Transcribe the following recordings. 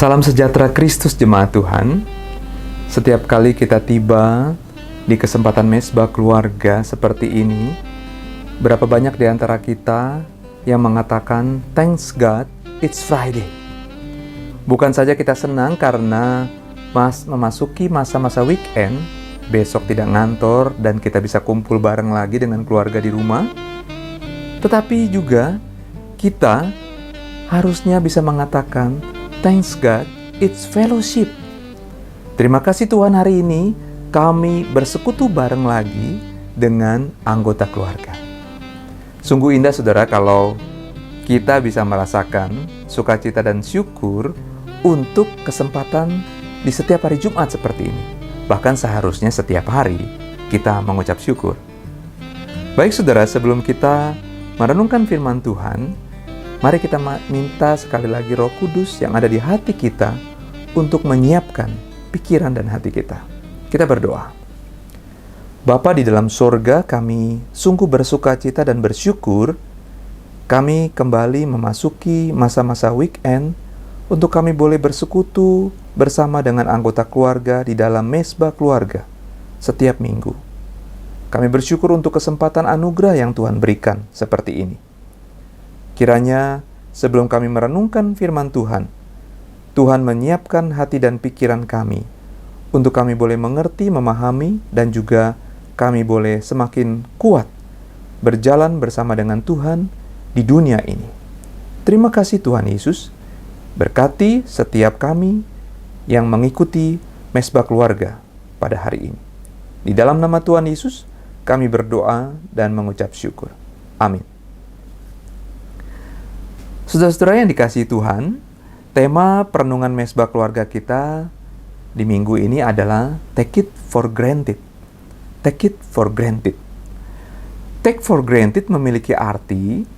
Salam sejahtera Kristus jemaat Tuhan. Setiap kali kita tiba di kesempatan mesbah keluarga seperti ini, berapa banyak di antara kita yang mengatakan, "Thanks God, it's Friday." Bukan saja kita senang karena memasuki masa-masa weekend, besok tidak ngantor dan kita bisa kumpul bareng lagi dengan keluarga di rumah, tetapi juga kita harusnya bisa mengatakan, "Thanks God, it's fellowship." Terima kasih Tuhan, hari ini kami bersekutu bareng lagi dengan anggota keluarga. Sungguh indah saudara kalau kita bisa merasakan sukacita dan syukur untuk kesempatan di setiap hari Jumat seperti ini. Bahkan seharusnya setiap hari kita mengucap syukur. Baik saudara, sebelum kita merenungkan firman Tuhan, mari kita minta sekali lagi Roh Kudus yang ada di hati kita untuk menyiapkan pikiran dan hati kita. Kita berdoa. Bapa di dalam sorga, kami sungguh bersukacita dan bersyukur kami kembali memasuki masa-masa weekend untuk kami boleh bersekutu bersama dengan anggota keluarga di dalam mesbah keluarga setiap minggu. Kami bersyukur untuk kesempatan anugerah yang Tuhan berikan seperti ini. Kiranya sebelum kami merenungkan firman Tuhan, Tuhan menyiapkan hati dan pikiran kami untuk kami boleh mengerti, memahami, dan juga kami boleh semakin kuat berjalan bersama dengan Tuhan di dunia ini. Terima kasih Tuhan Yesus, berkati setiap kami yang mengikuti mesbah keluarga pada hari ini. Di dalam nama Tuhan Yesus, kami berdoa dan mengucap syukur. Amin. Saudara-saudara yang dikasihi Tuhan, tema perenungan mesbah keluarga kita di minggu ini adalah Take it for granted. Take it for granted. Take for granted memiliki arti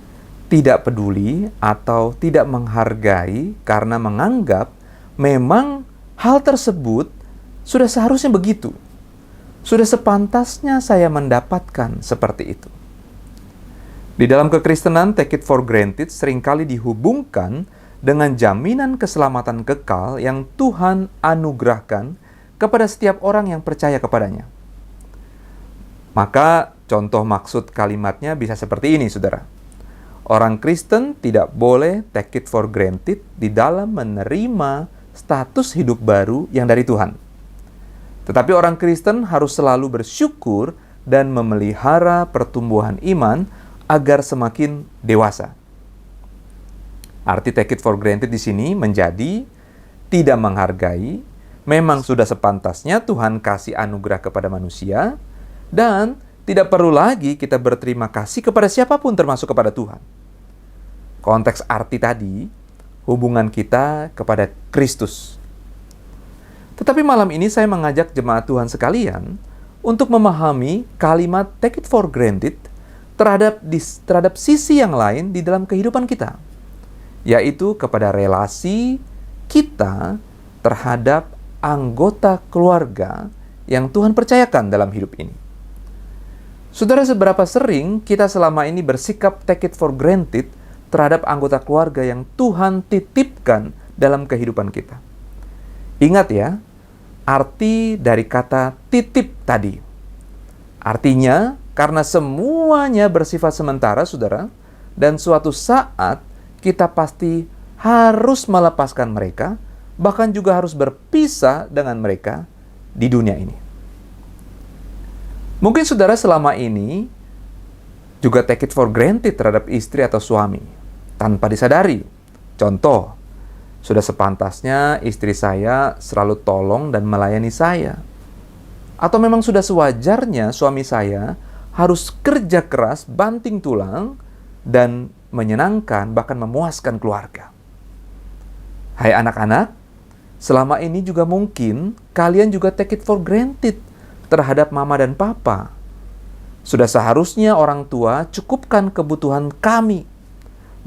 tidak peduli atau tidak menghargai karena menganggap memang hal tersebut sudah seharusnya begitu. Sudah sepantasnya saya mendapatkan seperti itu. Di dalam kekristenan, take it for granted seringkali dihubungkan dengan jaminan keselamatan kekal yang Tuhan anugerahkan kepada setiap orang yang percaya kepadanya. Maka contoh maksud kalimatnya bisa seperti ini, saudara. Orang Kristen tidak boleh take it for granted di dalam menerima status hidup baru yang dari Tuhan. Tetapi orang Kristen harus selalu bersyukur dan memelihara pertumbuhan iman agar semakin dewasa. Arti take it for granted di sini menjadi tidak menghargai, memang sudah sepantasnya Tuhan kasih anugerah kepada manusia, dan tidak perlu lagi kita berterima kasih kepada siapapun termasuk kepada Tuhan. Konteks arti tadi, hubungan kita kepada Kristus. Tetapi malam ini saya mengajak jemaat Tuhan sekalian untuk memahami kalimat take it for granted terhadap sisi yang lain di dalam kehidupan kita, yaitu kepada relasi kita terhadap anggota keluarga yang Tuhan percayakan dalam hidup ini. Saudara, seberapa sering kita selama ini bersikap take it for granted terhadap anggota keluarga yang Tuhan titipkan dalam kehidupan kita? Ingat ya, arti dari kata titip tadi. Artinya, karena semuanya bersifat sementara, saudara, dan suatu saat kita pasti harus melepaskan mereka, bahkan juga harus berpisah dengan mereka di dunia ini. Mungkin saudara selama ini juga take it for granted terhadap istri atau suami, tanpa disadari. Contoh, sudah sepantasnya istri saya selalu tolong dan melayani saya. Atau memang sudah sewajarnya suami saya harus kerja keras, banting tulang, dan menyenangkan, bahkan memuaskan keluarga. Hai anak-anak, selama ini juga mungkin kalian juga take it for granted terhadap mama dan papa. Sudah seharusnya orang tua cukupkan kebutuhan kami.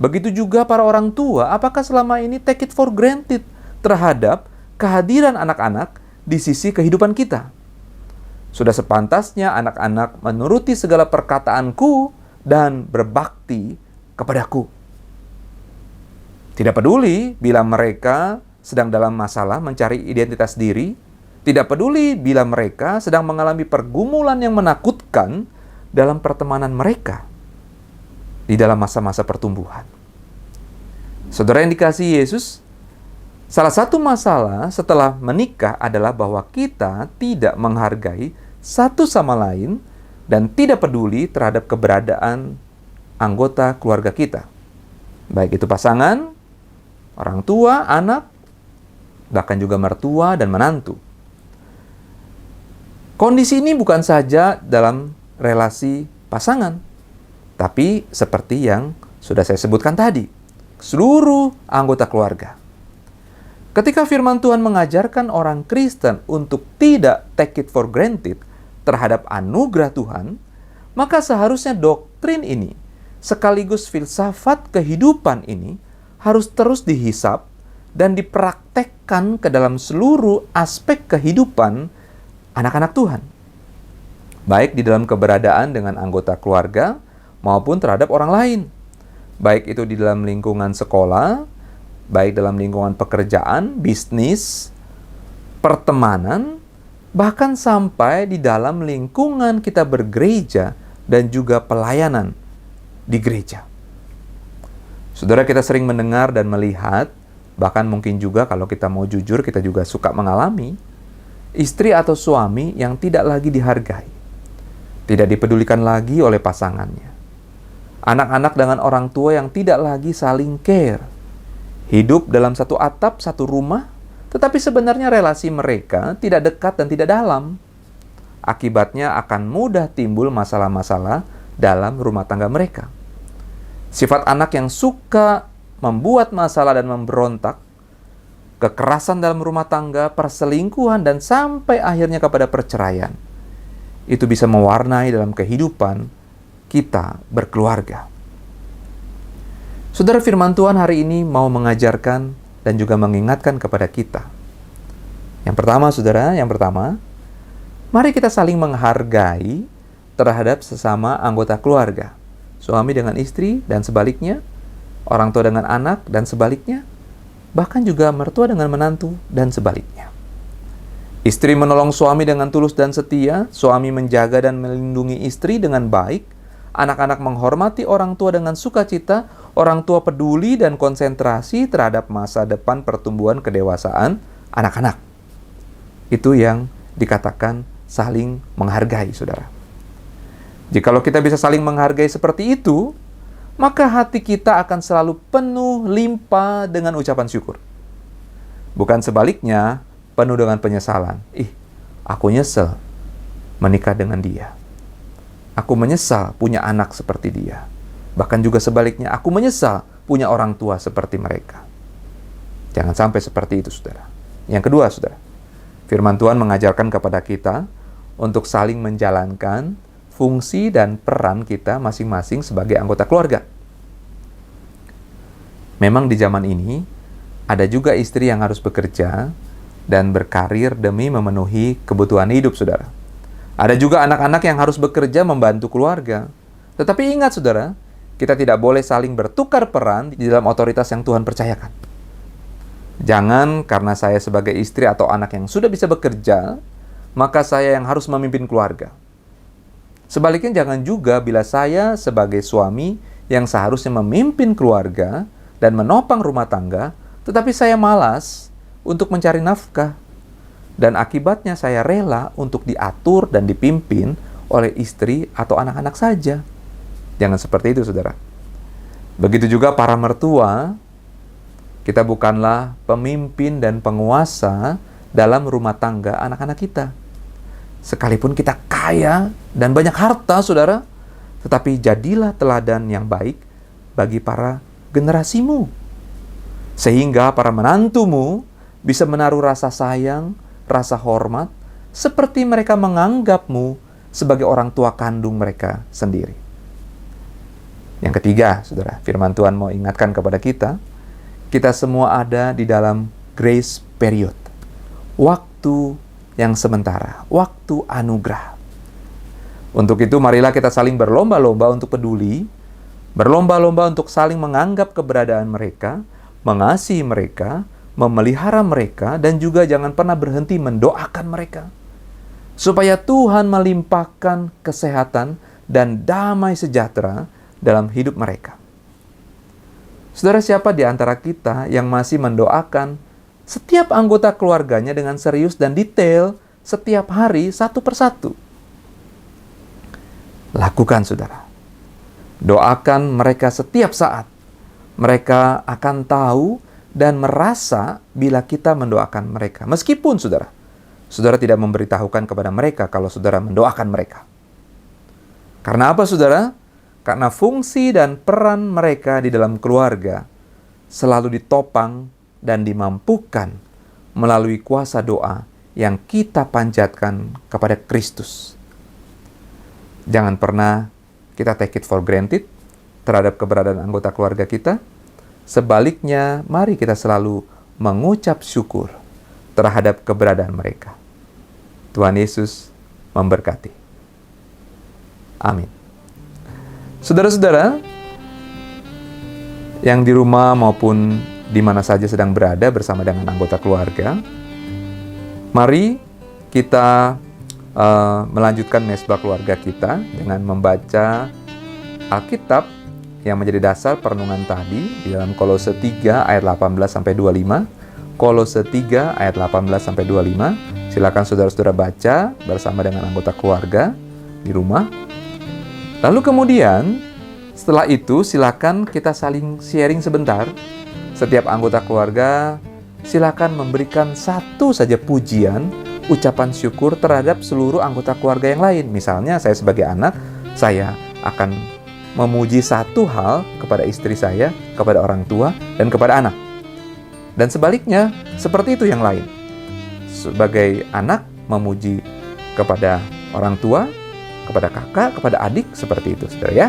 Begitu juga para orang tua, apakah selama ini take it for granted terhadap kehadiran anak-anak di sisi kehidupan kita? Sudah sepantasnya anak-anak menuruti segala perkataanku dan berbakti kepadaku. Tidak peduli bila mereka sedang dalam masalah mencari identitas diri, tidak peduli bila mereka sedang mengalami pergumulan yang menakutkan dalam pertemanan mereka di dalam masa-masa pertumbuhan. Saudara yang dikasihi Yesus, salah satu masalah setelah menikah adalah bahwa kita tidak menghargai satu sama lain dan tidak peduli terhadap keberadaan anggota keluarga kita. Baik itu pasangan, orang tua, anak, bahkan juga mertua dan menantu. Kondisi ini bukan saja dalam relasi pasangan, tapi seperti yang sudah saya sebutkan tadi, seluruh anggota keluarga. Ketika firman Tuhan mengajarkan orang Kristen untuk tidak take it for granted terhadap anugerah Tuhan, maka seharusnya doktrin ini, sekaligus filsafat kehidupan ini, harus terus dihisap dan dipraktekkan ke dalam seluruh aspek kehidupan anak-anak Tuhan. Baik di dalam keberadaan dengan anggota keluarga maupun terhadap orang lain. Baik itu di dalam lingkungan sekolah, baik dalam lingkungan pekerjaan, bisnis, pertemanan, bahkan sampai di dalam lingkungan kita bergereja dan juga pelayanan di gereja. Saudara, kita sering mendengar dan melihat, bahkan mungkin juga kalau kita mau jujur, kita juga suka mengalami, istri atau suami yang tidak lagi dihargai, tidak dipedulikan lagi oleh pasangannya. Anak-anak dengan orang tua yang tidak lagi saling care. Hidup dalam satu atap, satu rumah, tetapi sebenarnya relasi mereka tidak dekat dan tidak dalam. Akibatnya akan mudah timbul masalah-masalah dalam rumah tangga mereka. Sifat anak yang suka membuat masalah dan memberontak, kekerasan dalam rumah tangga, perselingkuhan, dan sampai akhirnya kepada perceraian. Itu bisa mewarnai dalam kehidupan kita berkeluarga. Saudara, firman Tuhan hari ini mau mengajarkan dan juga mengingatkan kepada kita. Yang pertama, mari kita saling menghargai terhadap sesama anggota keluarga. Suami dengan istri dan sebaliknya, orang tua dengan anak dan sebaliknya, bahkan juga mertua dengan menantu dan sebaliknya. Istri menolong suami dengan tulus dan setia, suami menjaga dan melindungi istri dengan baik, anak-anak menghormati orang tua dengan sukacita, orang tua peduli dan konsentrasi terhadap masa depan pertumbuhan kedewasaan anak-anak. Itu yang dikatakan saling menghargai, saudara. Jikalau kita bisa saling menghargai seperti itu, maka hati kita akan selalu penuh limpah dengan ucapan syukur. Bukan sebaliknya, penuh dengan penyesalan. Aku nyesel menikah dengan dia. Aku menyesal punya anak seperti dia. Bahkan juga sebaliknya, aku menyesal punya orang tua seperti mereka. Jangan sampai seperti itu, saudara. Yang kedua, saudara, firman Tuhan mengajarkan kepada kita untuk saling menjalankan fungsi dan peran kita masing-masing sebagai anggota keluarga. Memang di zaman ini, ada juga istri yang harus bekerja dan berkarir demi memenuhi kebutuhan hidup, saudara. Ada juga anak-anak yang harus bekerja membantu keluarga. Tetapi ingat, saudara, kita tidak boleh saling bertukar peran di dalam otoritas yang Tuhan percayakan. Jangan karena saya sebagai istri atau anak yang sudah bisa bekerja, maka saya yang harus memimpin keluarga. Sebaliknya jangan juga bila saya sebagai suami yang seharusnya memimpin keluarga dan menopang rumah tangga, tetapi saya malas untuk mencari nafkah. Dan akibatnya saya rela untuk diatur dan dipimpin oleh istri atau anak-anak saja. Jangan seperti itu, saudara. Begitu juga para mertua, kita bukanlah pemimpin dan penguasa dalam rumah tangga anak-anak kita. Sekalipun kita kaya dan banyak harta, saudara, tetapi jadilah teladan yang baik bagi para generasimu. Sehingga para menantumu bisa menaruh rasa sayang, rasa hormat, seperti mereka menganggapmu sebagai orang tua kandung mereka sendiri. Yang ketiga, saudara, firman Tuhan mau ingatkan kepada kita semua ada di dalam grace period. Waktu yang sementara, waktu anugerah. Untuk itu, marilah kita saling berlomba-lomba untuk peduli, berlomba-lomba untuk saling menganggap keberadaan mereka, mengasihi mereka, memelihara mereka dan juga jangan pernah berhenti mendoakan mereka. Supaya Tuhan melimpahkan kesehatan dan damai sejahtera dalam hidup mereka. Saudara, siapa di antara kita yang masih mendoakan setiap anggota keluarganya dengan serius dan detail setiap hari satu persatu? Lakukan, saudara. Doakan mereka setiap saat. Mereka akan tahu dan merasa bila kita mendoakan mereka. Meskipun saudara tidak memberitahukan kepada mereka kalau saudara mendoakan mereka. Karena apa, saudara? Karena fungsi dan peran mereka di dalam keluarga selalu ditopang dan dimampukan melalui kuasa doa yang kita panjatkan kepada Kristus. Jangan pernah kita take it for granted terhadap keberadaan anggota keluarga kita. Sebaliknya, mari kita selalu mengucap syukur terhadap keberadaan mereka. Tuhan Yesus memberkati. Amin. Saudara-saudara yang di rumah maupun di mana saja sedang berada bersama dengan anggota keluarga, mari kita melanjutkan mesbah keluarga kita dengan membaca Alkitab yang menjadi dasar perenungan tadi di dalam Kolose 3 ayat 18-25. Kolose 3 ayat 18-25. Silakan saudara-saudara baca bersama dengan anggota keluarga di rumah. Lalu kemudian setelah itu silakan kita saling sharing sebentar. Setiap anggota keluarga silakan memberikan satu saja pujian, ucapan syukur terhadap seluruh anggota keluarga yang lain. Misalnya saya sebagai anak, saya akan memuji satu hal kepada istri saya, kepada orang tua, dan kepada anak. Dan sebaliknya, seperti itu yang lain. Sebagai anak, memuji kepada orang tua, kepada kakak, kepada adik, seperti itu, saudara ya.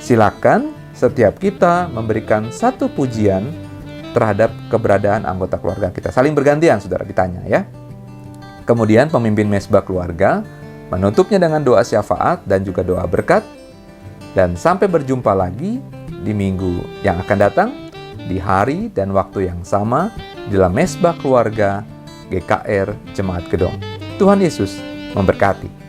Silakan setiap kita memberikan satu pujian terhadap keberadaan anggota keluarga kita. Saling bergantian, saudara, ditanya ya. Kemudian pemimpin mesbah keluarga menutupnya dengan doa syafaat dan juga doa berkat. Dan sampai berjumpa lagi di minggu yang akan datang, di hari dan waktu yang sama, di dalam mesbah keluarga GKR Jemaat Gedong. Tuhan Yesus memberkati.